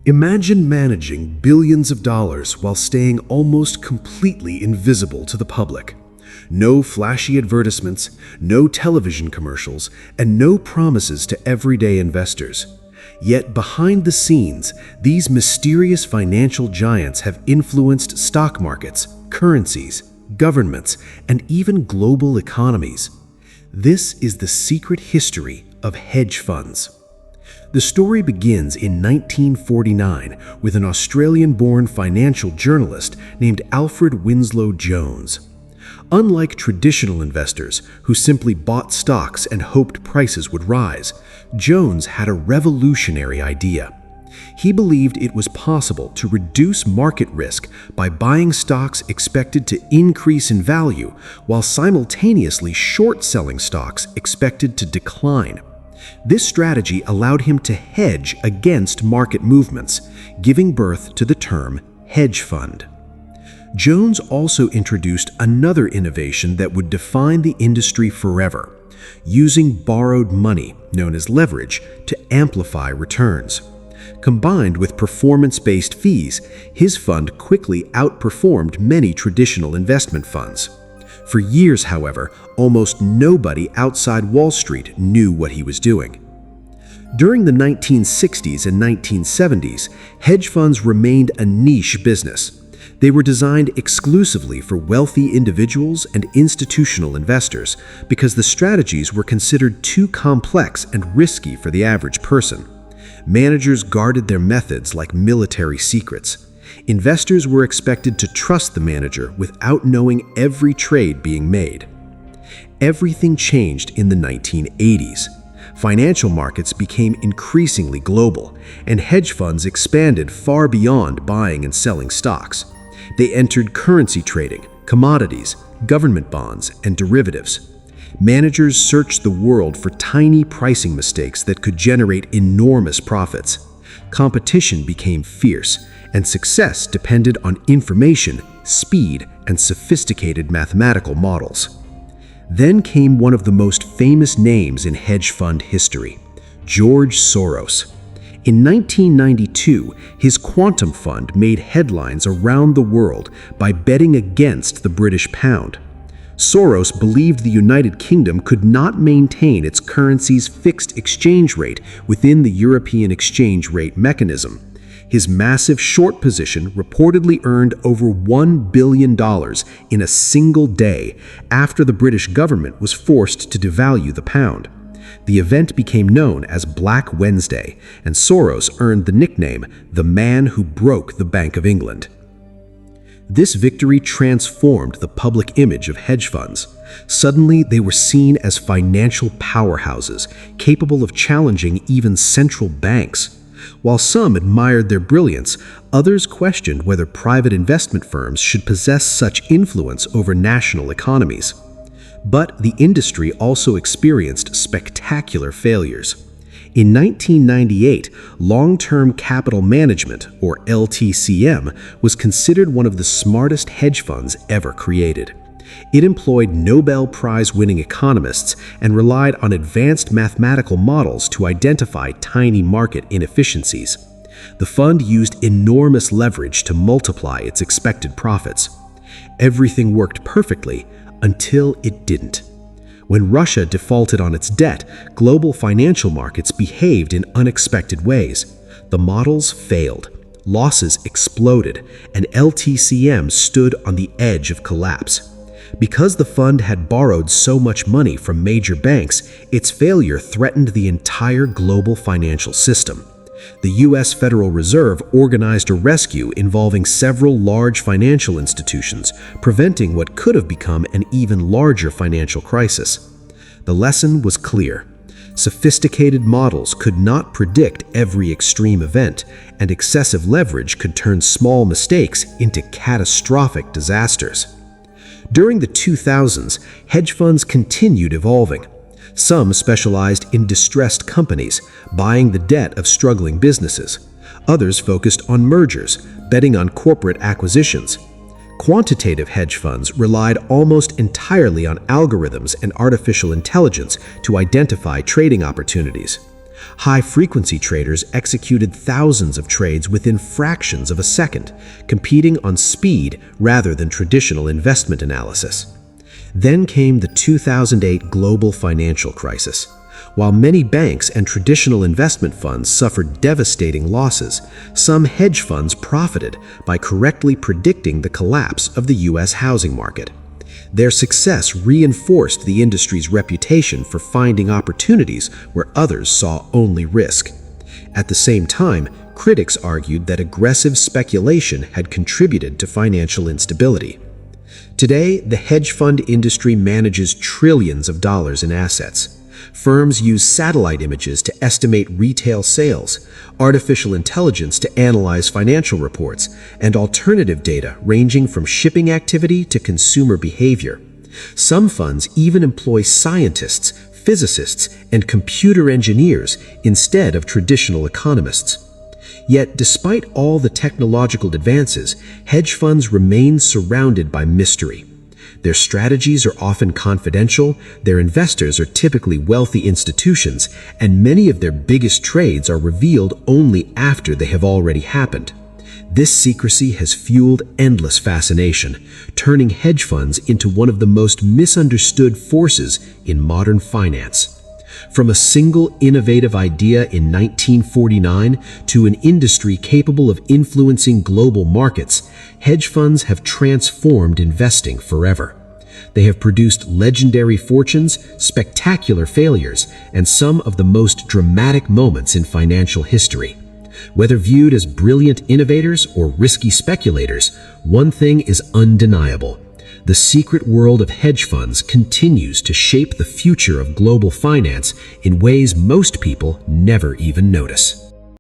Imagine managing billions of dollars while staying almost completely invisible to the public. No flashy advertisements, no television commercials, and no promises to everyday investors. Yet behind the scenes, these mysterious financial giants have influenced stock markets, currencies, governments, and even global economies. This is the secret history of hedge funds. The story begins in 1949 with an Australian-born financial journalist named Alfred Winslow Jones. Unlike traditional investors who simply bought stocks and hoped prices would rise, Jones had a revolutionary idea. He believed it was possible to reduce market risk by buying stocks expected to increase in value while simultaneously short-selling stocks expected to decline. This strategy allowed him to hedge against market movements, giving birth to the term hedge fund. Jones also introduced another innovation that would define the industry forever, using borrowed money, known as leverage, to amplify returns. Combined with performance-based fees, his fund quickly outperformed many traditional investment funds. For years, however, almost nobody outside Wall Street knew what he was doing. During the 1960s and 1970s, hedge funds remained a niche business. They were designed exclusively for wealthy individuals and institutional investors because the strategies were considered too complex and risky for the average person. Managers guarded their methods like military secrets. Investors were expected to trust the manager without knowing every trade being made. Everything changed in the 1980s. Financial markets became increasingly global, and hedge funds expanded far beyond buying and selling stocks. They entered currency trading, commodities, government bonds, and derivatives. Managers searched the world for tiny pricing mistakes that could generate enormous profits. Competition became fierce, and success depended on information, speed, and sophisticated mathematical models. Then came one of the most famous names in hedge fund history, George Soros. In 1992, his quantum fund made headlines around the world by betting against the British pound. Soros believed the United Kingdom could not maintain its currency's fixed exchange rate within the European exchange rate mechanism. His massive short position reportedly earned over $1 billion in a single day after the British government was forced to devalue the pound. The event became known as Black Wednesday, and Soros earned the nickname "the man who broke the Bank of England." This victory transformed the public image of hedge funds. Suddenly, they were seen as financial powerhouses, capable of challenging even central banks. While some admired their brilliance, others questioned whether private investment firms should possess such influence over national economies. But the industry also experienced spectacular failures. In 1998, long-term capital management, or LTCM, was considered one of the smartest hedge funds ever created. It employed Nobel Prize-winning economists and relied on advanced mathematical models to identify tiny market inefficiencies. The fund used enormous leverage to multiply its expected profits. Everything worked perfectly until it didn't. When Russia defaulted on its debt, global financial markets behaved in unexpected ways. The models failed, losses exploded, and LTCM stood on the edge of collapse. Because the fund had borrowed so much money from major banks, its failure threatened the entire global financial system. The U.S. Federal Reserve organized a rescue involving several large financial institutions, preventing what could have become an even larger financial crisis. The lesson was clear. Sophisticated models could not predict every extreme event, and excessive leverage could turn small mistakes into catastrophic disasters. During the 2000s, hedge funds continued evolving. Some specialized in distressed companies, buying the debt of struggling businesses. Others focused on mergers, betting on corporate acquisitions. Quantitative hedge funds relied almost entirely on algorithms and artificial intelligence to identify trading opportunities. High-frequency traders executed thousands of trades within fractions of a second, competing on speed rather than traditional investment analysis. Then came the 2008 global financial crisis. While many banks and traditional investment funds suffered devastating losses, some hedge funds profited by correctly predicting the collapse of the U.S. housing market. Their success reinforced the industry's reputation for finding opportunities where others saw only risk. At the same time, critics argued that aggressive speculation had contributed to financial instability. Today, the hedge fund industry manages trillions of dollars in assets. Firms use satellite images to estimate retail sales, artificial intelligence to analyze financial reports, and alternative data ranging from shipping activity to consumer behavior. Some funds even employ scientists, physicists, and computer engineers instead of traditional economists. Yet, despite all the technological advances, hedge funds remain surrounded by mystery. Their strategies are often confidential, their investors are typically wealthy institutions, and many of their biggest trades are revealed only after they have already happened. This secrecy has fueled endless fascination, turning hedge funds into one of the most misunderstood forces in modern finance. From a single innovative idea in 1949 to an industry capable of influencing global markets, hedge funds have transformed investing forever. They have produced legendary fortunes, spectacular failures, and some of the most dramatic moments in financial history. Whether viewed as brilliant innovators or risky speculators, one thing is undeniable. The secret world of hedge funds continues to shape the future of global finance in ways most people never even notice.